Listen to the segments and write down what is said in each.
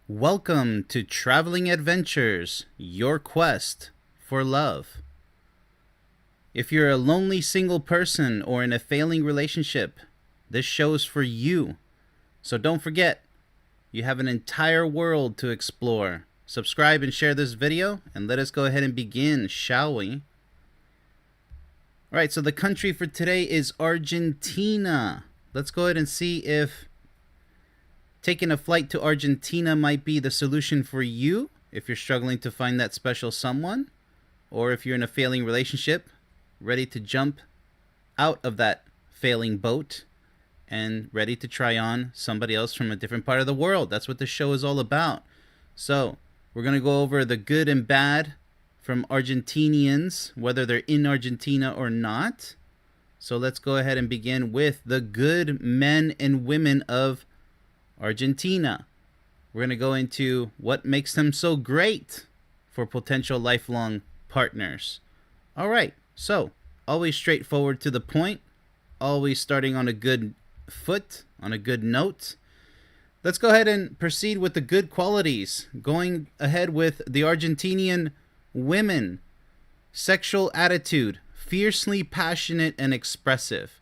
Welcome to Traveling Adventures, your quest for love. If you're a lonely single person or in a failing relationship, this show's for you. So don't forget, you have an entire world to explore. Subscribe and share this video, and let us go ahead and begin, shall we? Alright, so the country for today is Argentina. Let's go ahead and see if taking a flight to Argentina might be the solution for you if you're struggling to find that special someone, or if you're in a failing relationship, ready to jump out of that failing boat and ready to try on somebody else from a different part of the world. That's what the show is all about. So we're going to go over the good and bad from Argentinians, whether they're in Argentina or not. So let's go ahead and begin with the good men and women of Argentina. We're going to go into what makes them so great for potential lifelong partners. All right, so always straightforward to the point, always starting on a good foot, on a good note. Let's go ahead and proceed with the good qualities. Going ahead with the Argentinian women. Sexual attitude, fiercely passionate and expressive.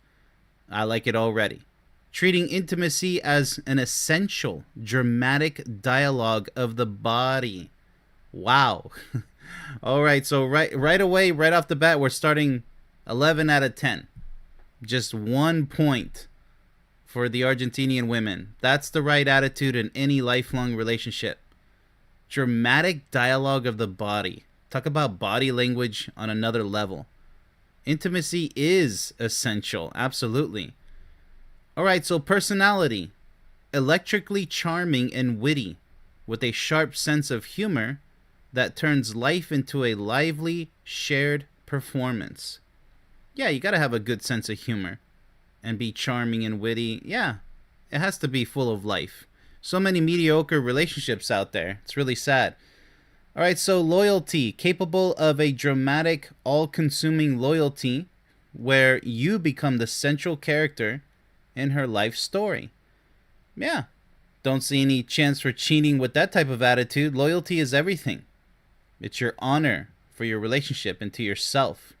I like it already. Treating intimacy as an essential, dramatic dialogue of the body. Wow. All right, so right away, right off the bat, we're starting 11 out of 10. Just 1 point for the Argentinian women. That's the right attitude in any lifelong relationship. Dramatic dialogue of the body. Talk about body language on another level. Intimacy is essential, absolutely. All right, so personality. Electrically charming and witty, with a sharp sense of humor that turns life into a lively, shared performance. Yeah, you gotta have a good sense of humor and be charming and witty. Yeah, it has to be full of life. So many mediocre relationships out there. It's really sad. All right, so loyalty. Capable of a dramatic, all-consuming loyalty where you become the central character in her life story. Yeah, don't see any chance for cheating with that type of attitude. Loyalty is everything. It's your honor for your relationship and to yourself.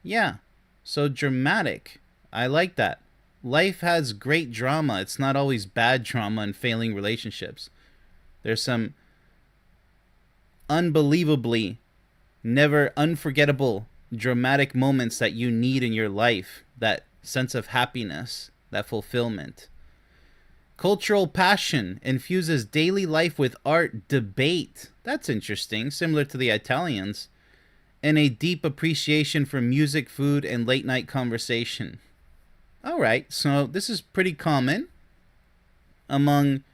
Yeah, so dramatic. I like that. Life has great drama. It's not always bad drama in failing relationships. There's some unbelievably, never unforgettable, dramatic moments that you need in your life. That sense of happiness, that fulfillment. Cultural passion infuses daily life with art, debate. That's interesting, similar to the Italians. And a deep appreciation for music, food, and late night conversation. All right, so this is pretty common among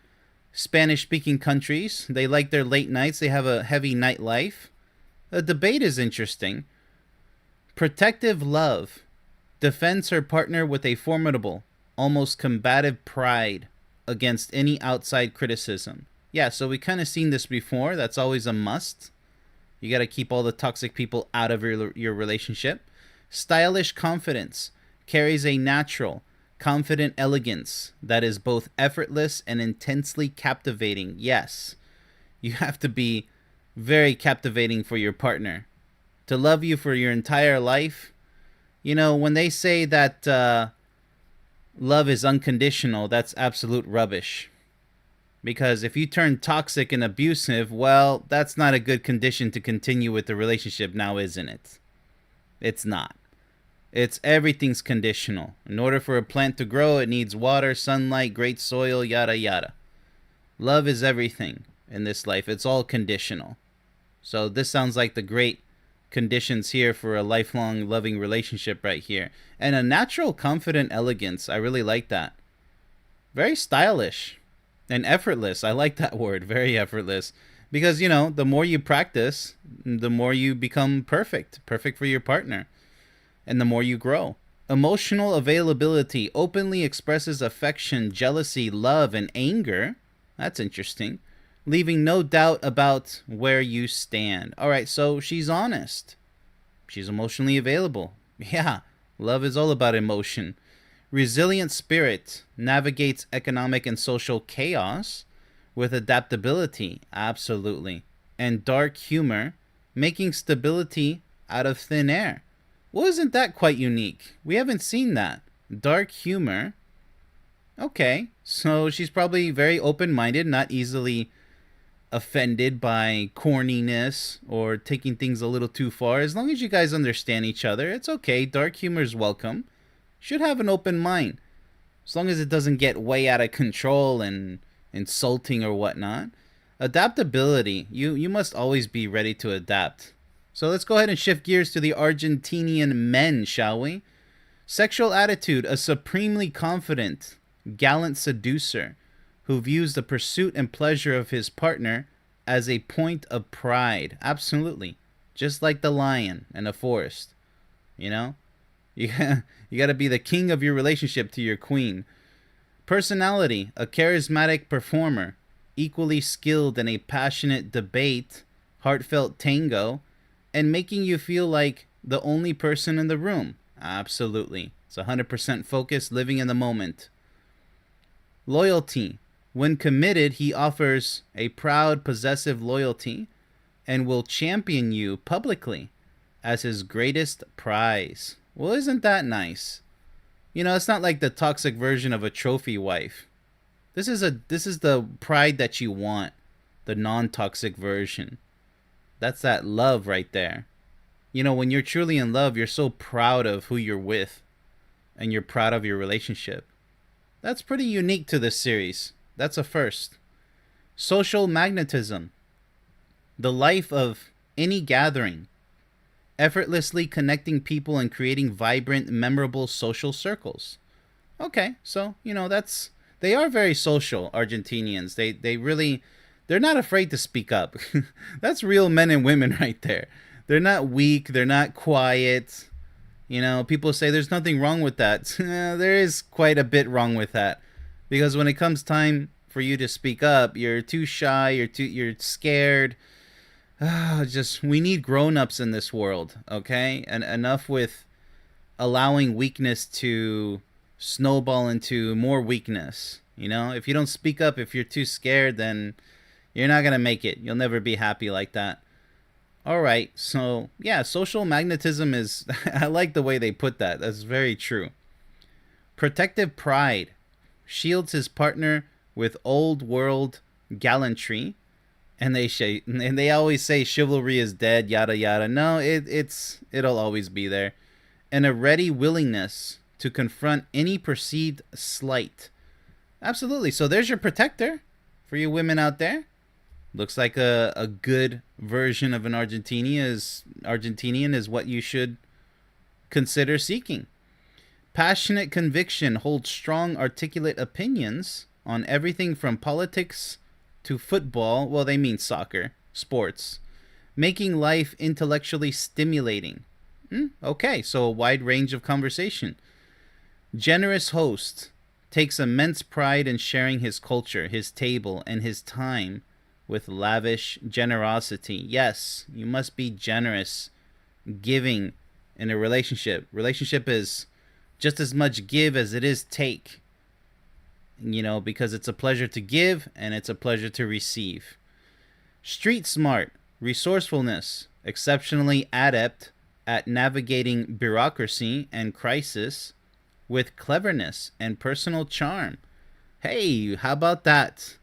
Spanish-speaking countries. They like their late nights. They have a heavy nightlife. The debate is interesting. Protective love. Defends her partner with a formidable, almost combative pride against any outside criticism. Yeah, so we kind of seen this before. That's always a must. You got to keep all the toxic people out of your relationship. Stylish confidence. Carries a natural, confident elegance that is both effortless and intensely captivating. Yes, you have to be very captivating for your partner to love you for your entire life. You know, when they say that love is unconditional, that's absolute rubbish. Because if you turn toxic and abusive, well, that's not a good condition to continue with the relationship now, isn't it? It's not. Everything's conditional. In order for a plant to grow, it needs water, sunlight, great soil, yada yada. Love is everything in this life. It's all conditional. So this sounds like the great conditions here for a lifelong loving relationship right here. And a natural confident elegance. I really like that. Very stylish and effortless. I like that word. Very effortless. Because, you know, the more you practice, the more you become perfect. Perfect for your partner. And the more you grow. Emotional availability openly expresses affection, jealousy, love, and anger. That's interesting. Leaving no doubt about where you stand. All right, so she's honest. She's emotionally available. Yeah, love is all about emotion. Resilient spirit navigates economic and social chaos. with adaptability, absolutely, and dark humor, making stability out of thin air. Well, isn't that quite unique? We haven't seen that. Dark humor. Okay, so she's probably very open-minded, not easily offended by corniness or taking things a little too far. As long as you guys understand each other, it's okay. Dark humor is welcome. Should have an open mind. As long as it doesn't get way out of control and insulting or whatnot. Adaptability. You must always be ready to adapt. So let's go ahead and shift gears to the Argentinian men, shall we? Sexual attitude. A supremely confident, gallant seducer who views the pursuit and pleasure of his partner as a point of pride. Absolutely. Just like the lion in a forest. You know? You got to be the king of your relationship to your queen. Personality. A charismatic performer. Equally skilled in a passionate debate, heartfelt tango, and making you feel like the only person in the room. Absolutely. It's 100% focused, living in the moment. Loyalty. When committed, he offers a proud, possessive loyalty and will champion you publicly as his greatest prize. Well, isn't that nice? You know, it's not like the toxic version of a trophy wife. This is the pride that you want, the non-toxic version. That's that love right there. You know, when you're truly in love, you're so proud of who you're with, and you're proud of your relationship. That's pretty unique to this series. That's a first. Social magnetism. The life of any gathering. Effortlessly connecting people and creating vibrant, memorable social circles. Okay, so, you know, they are very social, Argentinians. They're not afraid to speak up. That's real men and women right there. They're not weak. They're not quiet. You know, people say there's nothing wrong with that. There is quite a bit wrong with that. Because when it comes time for you to speak up, you're too shy, you're scared. We need grown-ups in this world, okay? And enough with allowing weakness to snowball into more weakness. You know, if you don't speak up, if you're too scared, then you're not going to make it. You'll never be happy like that. All right, so yeah, social magnetism is, I like the way they put that. That's very true. Protective pride. Shields his partner with old world gallantry. And they always say chivalry is dead, yada yada. No, it'll always be there. And a ready willingness to confront any perceived slight. Absolutely. So there's your protector for you women out there. Looks like a good version of an Argentinian is what you should consider seeking. Passionate conviction, holds strong, articulate opinions on everything from politics to football. Well, they mean soccer, sports. Making life intellectually stimulating. Okay, so a wide range of conversation. Generous host, takes immense pride in sharing his culture, his table, and his time with lavish generosity. Yes, you must be generous, giving in a relationship. Relationship is just as much give as it is take. You know, because it's a pleasure to give and it's a pleasure to receive. Street smart, resourcefulness, exceptionally adept at navigating bureaucracy and crisis with cleverness and personal charm. Hey, how about that?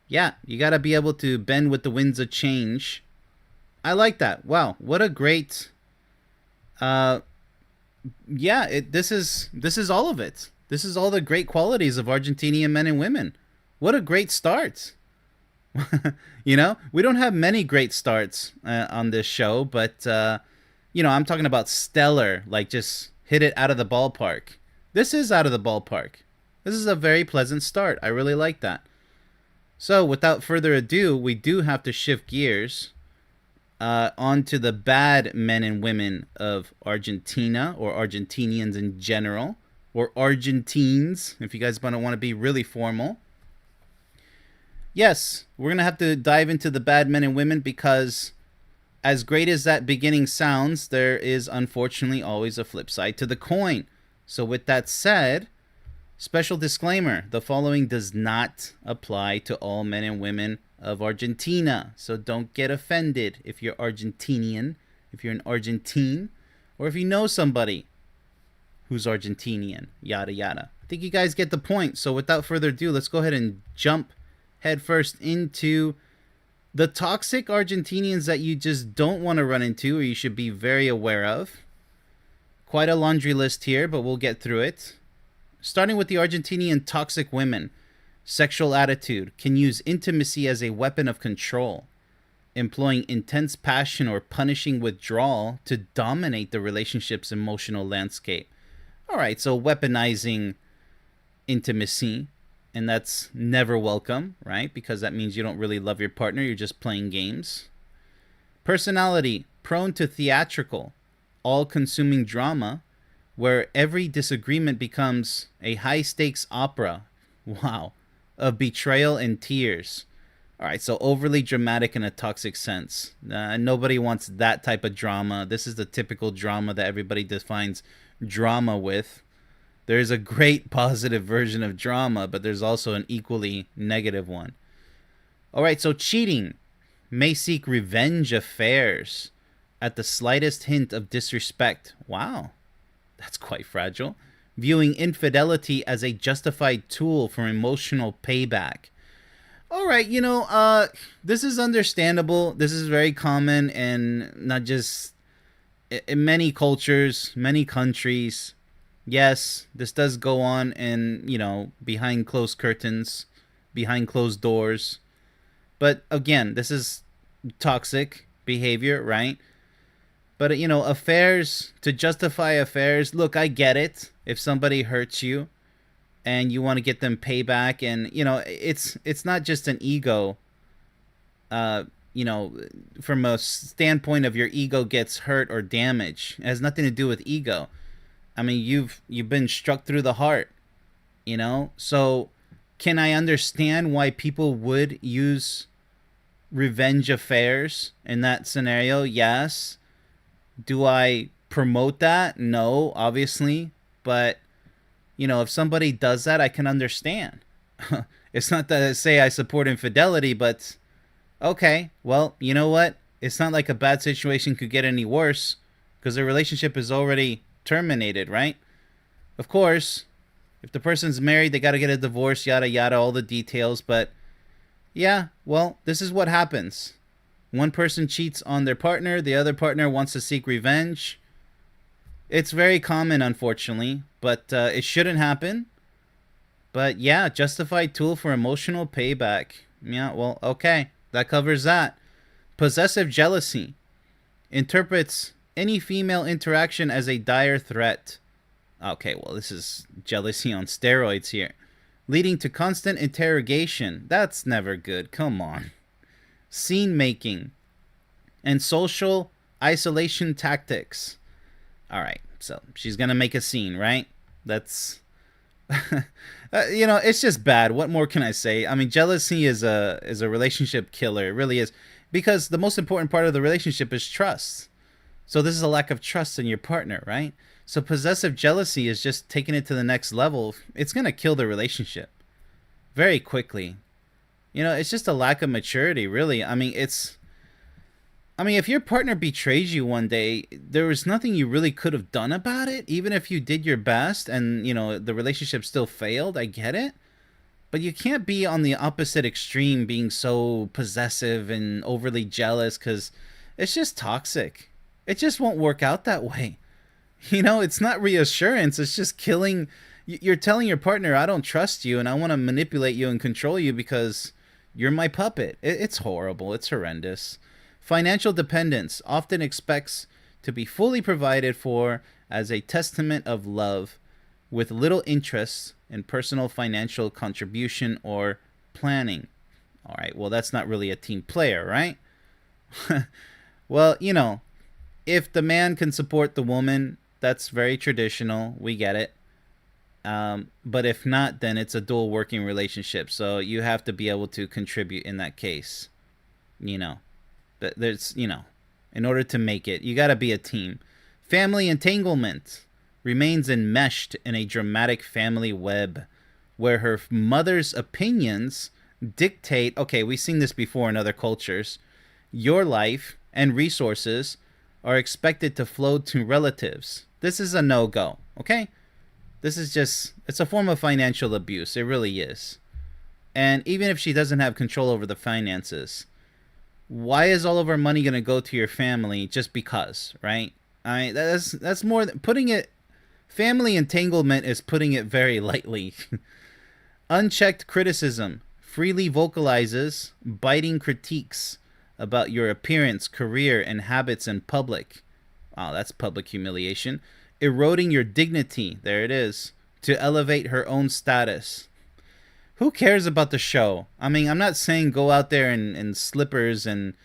Yeah, you got to be able to bend with the winds of change. I like that. Wow, what a great this is all of it. This is all the great qualities of Argentinian men and women. What a great start. You know, we don't have many great starts on this show, but you know, I'm talking about stellar, like just hit it out of the ballpark. This is out of the ballpark. This is a very pleasant start. I really like that. So without further ado, we do have to shift gears onto the bad men and women of Argentina, or Argentinians in general, or Argentines, if you guys want to be really formal. Yes, we're going to have to dive into the bad men and women because as great as that beginning sounds, there is unfortunately always a flip side to the coin. So with that said, Special disclaimer, the following does not apply to all men and women of Argentina. So don't get offended if you're Argentinian, if you're an Argentine, or if you know somebody who's Argentinian, yada yada. I think you guys get the point. So without further ado, let's go ahead and jump headfirst into the toxic Argentinians that you just don't want to run into or you should be very aware of. Quite a laundry list here, but we'll get through it. Starting with the Argentinian toxic women. Sexual attitude. Can use intimacy as a weapon of control, employing intense passion or punishing withdrawal to dominate the relationship's emotional landscape. All right, so weaponizing intimacy, and that's never welcome, right? Because that means you don't really love your partner, you're just playing games. Personality. Prone to theatrical, all-consuming drama, where every disagreement becomes a high-stakes opera, wow, of betrayal and tears. All right, so overly dramatic in a toxic sense. Nobody wants that type of drama. This is the typical drama that everybody defines drama with. There's a great positive version of drama, but there's also an equally negative one. All right, so cheating. May seek revenge affairs at the slightest hint of disrespect. Wow. That's quite fragile. Viewing infidelity as a justified tool for emotional payback. All right, this is understandable. This is very common and not just in many cultures, many countries. Yes, this does go on and, behind closed curtains, behind closed doors. But again, this is toxic behavior, right? But, affairs, to justify affairs, look, I get it. If somebody hurts you and you want to get them payback and, it's not just an ego, from a standpoint of your ego gets hurt or damaged. It has nothing to do with ego. I mean, you've been struck through the heart, So can I understand why people would use revenge affairs in that scenario? Yes. Do I promote that? No, obviously. But, if somebody does that, I can understand. It's not that I say I support infidelity, but okay, well, you know what? It's not like a bad situation could get any worse because the relationship is already terminated, right? Of course, if the person's married, they got to get a divorce, yada, yada, all the details. But yeah, well, this is what happens. One person cheats on their partner. The other partner wants to seek revenge. It's very common, unfortunately, but it shouldn't happen. But yeah, justified tool for emotional payback. Yeah, well, okay. That covers that. Possessive jealousy. Interprets any female interaction as a dire threat. Okay, well, this is jealousy on steroids here. Leading to constant interrogation. That's never good. Come on. Scene making. And social isolation tactics. All right, so she's going to make a scene, right? That's... it's just bad. What more can I say? I mean, jealousy is a relationship killer. It really is. Because the most important part of the relationship is trust. So this is a lack of trust in your partner, right? So possessive jealousy is just taking it to the next level. It's going to kill the relationship very quickly. It's just a lack of maturity, really. I mean, if your partner betrays you one day, there was nothing you really could have done about it. Even if you did your best and, the relationship still failed, I get it. But you can't be on the opposite extreme, being so possessive and overly jealous, because it's just toxic. It just won't work out that way. It's not reassurance. It's just killing. You're telling your partner, I don't trust you and I want to manipulate you and control you because you're my puppet. It's horrible. It's horrendous. Financial dependence often expects to be fully provided for as a testament of love, with little interest in personal financial contribution or planning. All right, well, that's not really a team player, right? Well, if the man can support the woman, that's very traditional. We get it. But if not, then it's a dual working relationship. So you have to be able to contribute in that case. There's, in order to make it, you got to be a team. Family entanglement. remains enmeshed in a dramatic family web where her mother's opinions dictate, okay, we've seen this before in other cultures, your life and resources are expected to flow to relatives. This is a no-go, okay? This is just, it's a form of financial abuse. It really is. And even if she doesn't have control over the finances, why is all of our money going to go to your family just because, right? I mean, that's more than putting it, family entanglement is putting it very lightly. Unchecked criticism freely vocalizes biting critiques about your appearance, career, and habits in public. Oh, that's public humiliation. Eroding your dignity, there it is, to elevate her own status. Who cares about the show? I mean, I'm not saying go out there in slippers and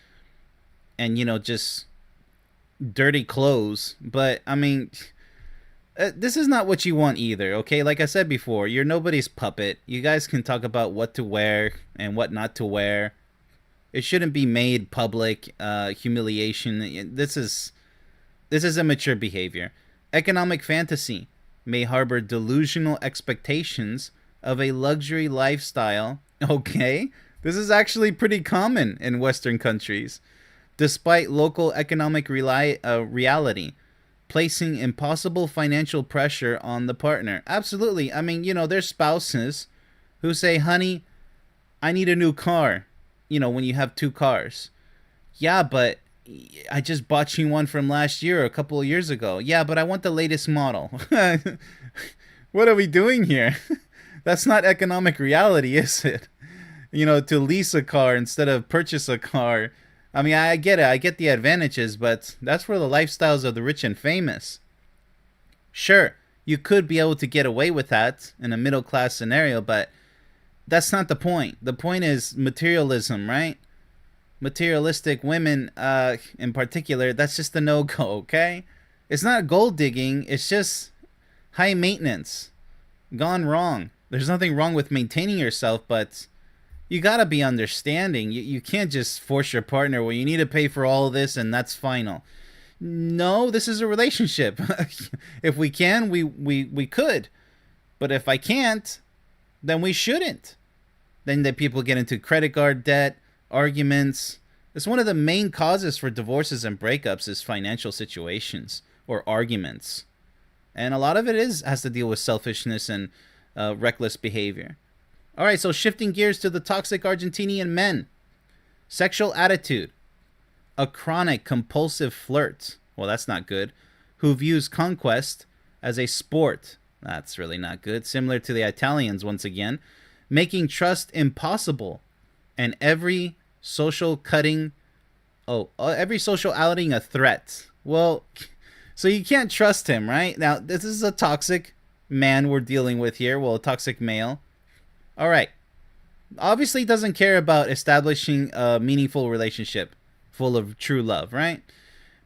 you know, just dirty clothes, but I mean, this is not what you want either, okay? Like I said before, you're nobody's puppet. You guys can talk about what to wear and what not to wear. It shouldn't be made public humiliation. This is immature behavior. Economic fantasy may harbor delusional expectations of a luxury lifestyle. Okay, this is actually pretty common in Western countries, despite local economic reality, placing impossible financial pressure on the partner. Absolutely. I mean, you know, there's spouses who say, honey, I need a new car. You know, when you have two cars. Yeah, but I just bought you one from last year or a couple of years ago. Yeah, but I want the latest model. What are we doing here? That's not economic reality, is it? You know, to lease a car instead of purchase a car. I mean, I get it. I get the advantages, but that's for the lifestyles of the rich and famous. Sure, you could be able to get away with that in a middle class scenario, but that's not the point. The point is materialism, right? Materialistic women, in particular, that's just a no-go, okay? It's not gold digging. It's just high maintenance. Gone wrong. There's nothing wrong with maintaining yourself, but you gotta be understanding. You can't just force your partner, well, you need to pay for all of this and that's final. No, this is a relationship. If we can, we could. But if I can't, then we shouldn't. Then the people get into credit card debt, arguments. It's one of the main causes for divorces and breakups is financial situations or arguments. And a lot of it has to deal with selfishness and reckless behavior. All right, so shifting gears to the toxic Argentinian men. Sexual attitude. A chronic compulsive flirt. Well, that's not good. Who views conquest as a sport. That's really not good. Similar to the Italians once again. Making trust impossible. And every social outing a threat. Well, so you can't trust him, right? Now, this is a toxic man we're dealing with here. Well, a toxic male. All right. Obviously doesn't care about establishing a meaningful relationship full of true love, right?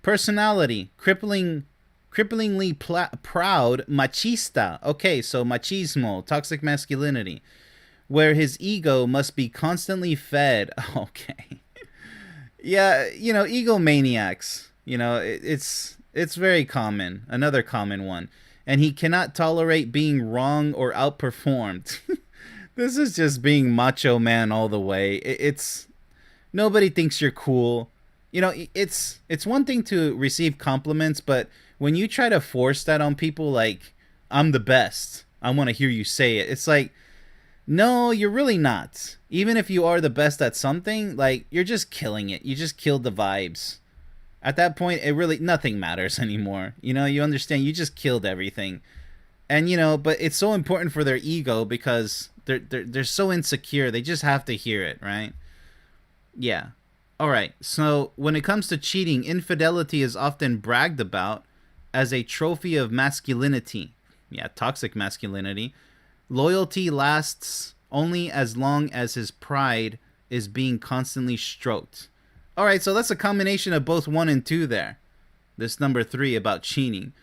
Personality, cripplingly proud, machista. Okay, so machismo, toxic masculinity, where his ego must be constantly fed. Okay. Yeah, you know, egomaniacs. You know, it's very common. Another common one. And he cannot tolerate being wrong or outperformed. This is just being macho man all the way. It's nobody thinks you're cool. You know, it's one thing to receive compliments, but when you try to force that on people, like, I'm the best, I want to hear you say it. It's like, no, you're really not. Even if you are the best at something, like, you're just killing it. You just killed the vibes. At that point, nothing matters anymore. You know, you understand, you just killed everything. And, you know, but it's so important for their ego because they're so insecure. They just have to hear it, right? Yeah. All right. So when it comes to cheating, infidelity is often bragged about as a trophy of masculinity. Yeah, toxic masculinity. Loyalty lasts only as long as his pride is being constantly stroked. All right, so that's a combination of both 1 and 2 there. This number 3 about cheating.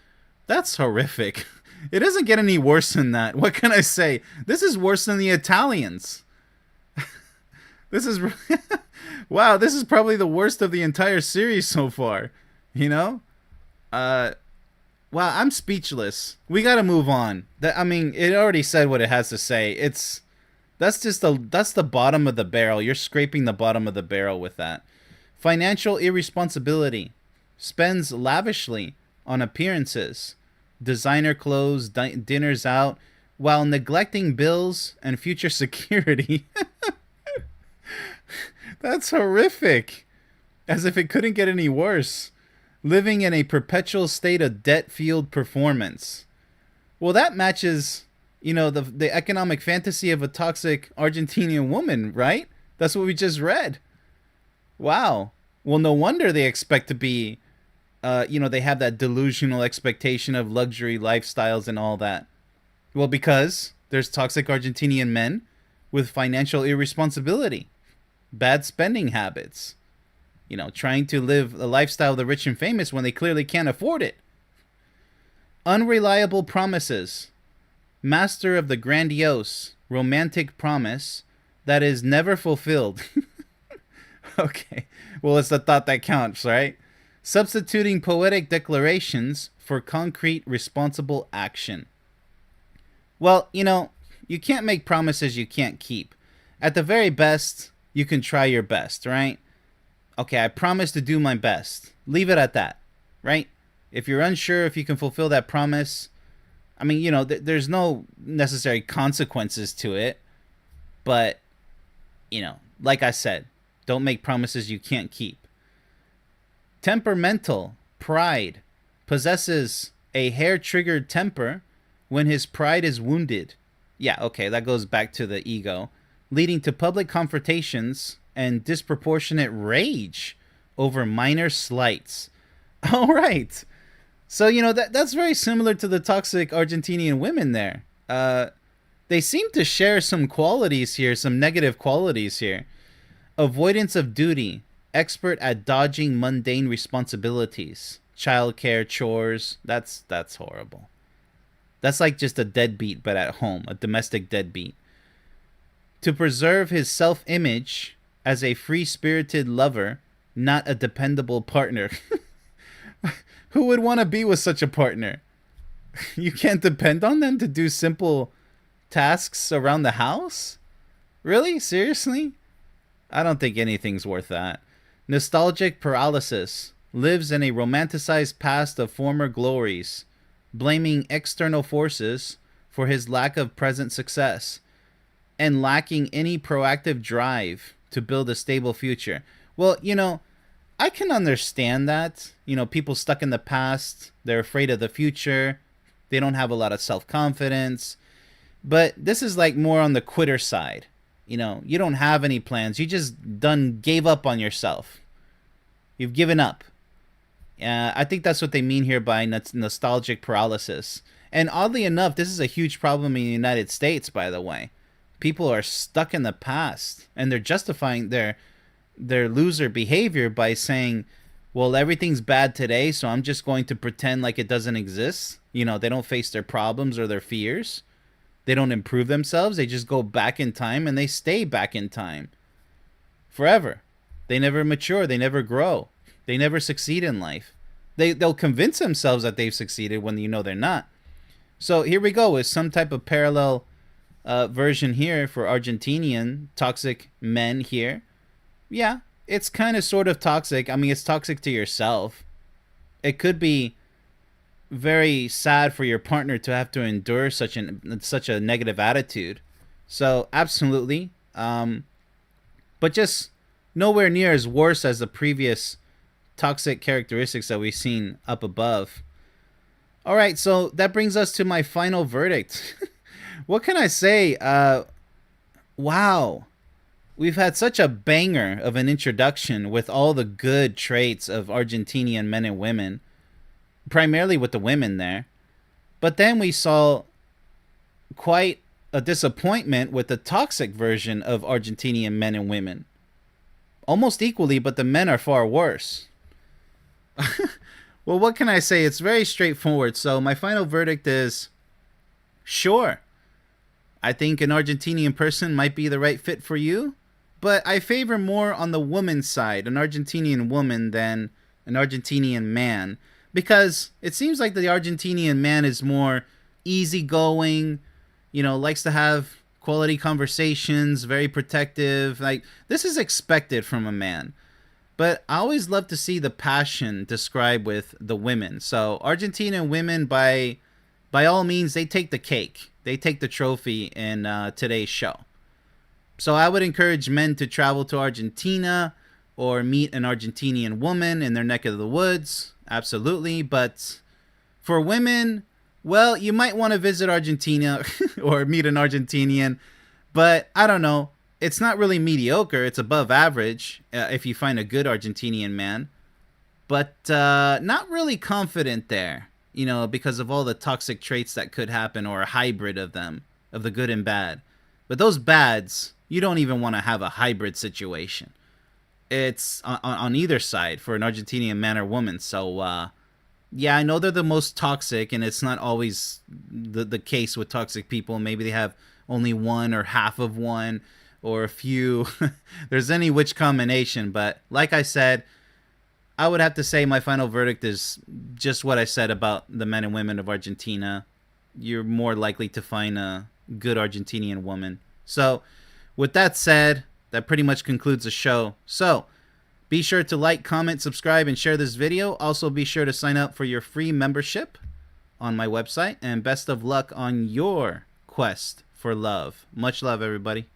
That's horrific. It doesn't get any worse than that. What can I say? This is worse than the Italians. This is... Wow, this is probably the worst of the entire series so far. You know? Wow, I'm speechless. We gotta move on. I mean, it already said what it has to say. That's the bottom of the barrel. You're scraping the bottom of the barrel with that. Financial irresponsibility. Spends lavishly on appearances, designer clothes, dinners out, while neglecting bills and future security. That's horrific. As if it couldn't get any worse. Living in a perpetual state of debt-fueled performance. Well, that matches, the economic fantasy of a toxic Argentinian woman, right? That's what we just read. Wow. Well, no wonder they expect to be, they have that delusional expectation of luxury lifestyles and all that. Well, because there's toxic Argentinian men with financial irresponsibility, bad spending habits, trying to live a lifestyle of the rich and famous when they clearly can't afford it. Unreliable promises. Master of the grandiose, romantic promise that is never fulfilled. Okay, well, it's the thought that counts, right? Substituting poetic declarations for concrete, responsible action. Well, you can't make promises you can't keep. At the very best, you can try your best, right? Okay, I promise to do my best. Leave it at that, right? If you're unsure if you can fulfill that promise, I mean, there's no necessary consequences to it. But, like I said, don't make promises you can't keep. Temperamental, pride, possesses a hair-triggered temper when his pride is wounded. Yeah, okay, that goes back to the ego, leading to public confrontations and disproportionate rage over minor slights. All right. So, that's very similar to the toxic Argentinian women there. They seem to share some qualities here, some negative qualities here. Avoidance of duty, expert at dodging mundane responsibilities, childcare, chores. That's horrible. That's like just a deadbeat, but at home, a domestic deadbeat. To preserve his self-image as a free-spirited lover, not a dependable partner. Who would want to be with such a partner? You can't depend on them to do simple tasks around the house? Really? Seriously? I don't think anything's worth that. Nostalgic paralysis. Lives in a romanticized past of former glories, blaming external forces for his lack of present success, and lacking any proactive drive to build a stable future. Well, I can understand that. People stuck in the past, they're afraid of the future, they don't have a lot of self-confidence. But this is like more on the quitter side. You don't have any plans. You just gave up on yourself. You've given up. I think that's what they mean here by nostalgic paralysis. And oddly enough, this is a huge problem in the United States, by the way. People are stuck in the past, and they're justifying their loser behavior by saying, well, everything's bad today, so I'm just going to pretend like it doesn't exist. They don't face their problems or their fears. They don't improve themselves. They just go back in time, and they stay back in time forever. They never mature. They never grow. They never succeed in life. They'll convince themselves that they've succeeded when they're not. So here we go with some type of parallel version here for Argentinian toxic men here. Yeah, it's kind of sort of toxic. I mean, it's toxic to yourself. It could be very sad for your partner to have to endure such a negative attitude. So absolutely, but just nowhere near as worse as the previous toxic characteristics that we've seen up above. All right, so that brings us to my final verdict. What can I say? Wow. We've had such a banger of an introduction with all the good traits of Argentinian men and women, primarily with the women there. But then we saw quite a disappointment with the toxic version of Argentinian men and women. Almost equally, but the men are far worse. Well, what can I say? It's very straightforward. So my final verdict is, sure, I think an Argentinian person might be the right fit for you, but I favor more on the woman's side, an Argentinian woman, than an Argentinian man. because it seems like the Argentinian man is more easygoing, likes to have quality conversations, very protective. Like, this is expected from a man. But I always love to see the passion described with the women. So Argentinian women, by all means, they take the cake. They take the trophy in today's show. So I would encourage men to travel to Argentina or meet an Argentinian woman in their neck of the woods. Absolutely. But for women, well, you might want to visit Argentina or meet an Argentinian. But I don't know. It's not really mediocre. It's above average if you find a good Argentinian man. But not really confident there, because of all the toxic traits that could happen, or a hybrid of them, of the good and bad. But those bads, you don't even want to have a hybrid situation. It's on either side for an Argentinian man or woman. So, yeah, I know they're the most toxic, and it's not always the case with toxic people. Maybe they have only one or half of one, or a few. There's any which combination. But like I said, I would have to say my final verdict is just what I said about the men and women of Argentina. You're more likely to find a good Argentinian woman. So with that said, that pretty much concludes the show. So be sure to like, comment, subscribe, and share this video. Also be sure to sign up for your free membership on my website. And best of luck on your quest for love. Much love, everybody.